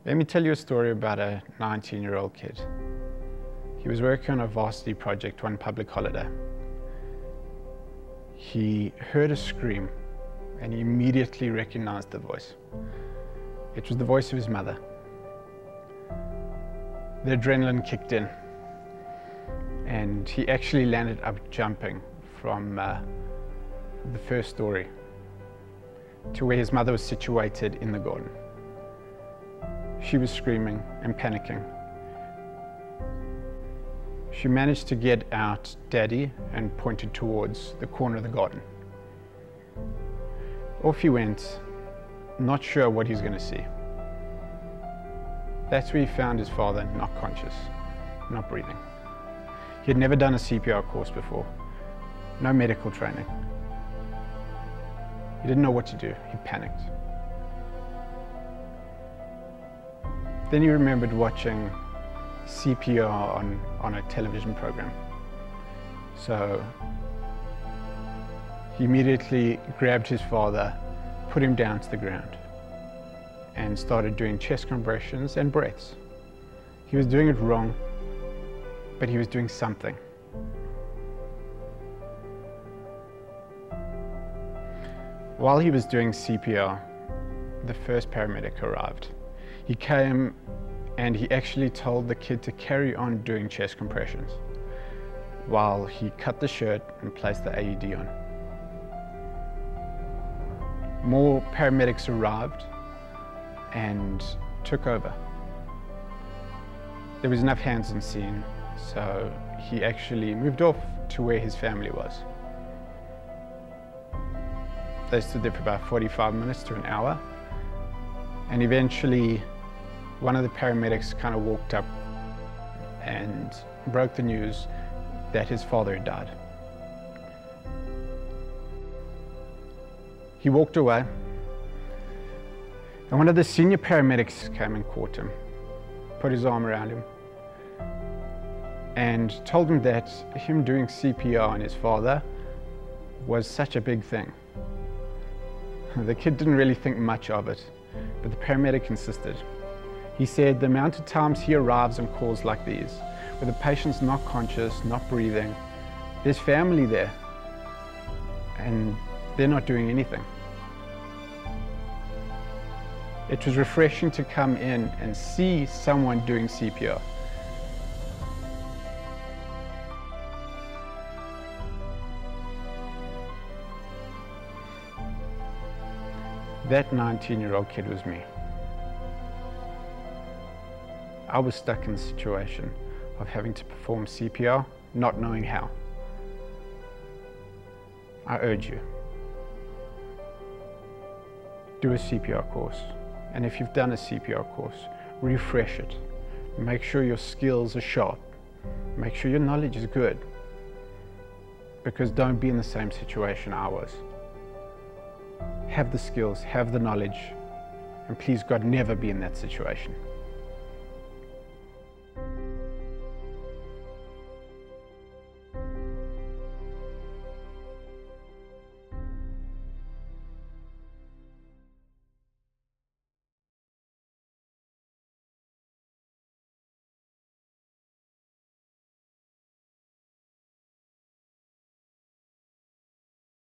Let me tell you a story about a 19-year-old kid. He was working on a varsity project one public holiday. He heard a scream and he immediately recognized the voice. It was the voice of his mother. The adrenaline kicked in and he actually landed up jumping from the first story to where his mother was situated in the garden. She was screaming and panicking. She managed to get out Daddy and pointed towards the corner of the garden. Off he went, not sure what he's going to see. That's where he found his father not conscious, not breathing. He had never done a CPR course before, no medical training. He didn't know what to do, he panicked. Then he remembered watching CPR on a television program. So he immediately grabbed his father, put him down to the ground, and started doing chest compressions and breaths. He was doing it wrong, but he was doing something. While he was doing CPR, the first paramedic arrived. He came and he actually told the kid to carry on doing chest compressions while he cut the shirt and placed the AED on. More paramedics arrived and took over. There was enough hands on scene, so he actually moved off to where his family was. They stood there for about 45 minutes to an hour, and eventually one of the paramedics kind of walked up and broke the news that his father had died. He walked away, and one of the senior paramedics came and caught him, put his arm around him, and told him that him doing CPR on his father was such a big thing. The kid didn't really think much of it, but the paramedic insisted. He said the amount of times he arrives on calls like these, where the patient's not conscious, not breathing, there's family there, and they're not doing anything. It was refreshing to come in and see someone doing CPR. That 19-year-old kid was me. I was stuck in the situation of having to perform CPR, not knowing how. I urge you, do a CPR course. And if you've done a CPR course, refresh it. Make sure your skills are sharp. Make sure your knowledge is good. Because don't be in the same situation I was. Have the skills, have the knowledge, and please God, never be in that situation.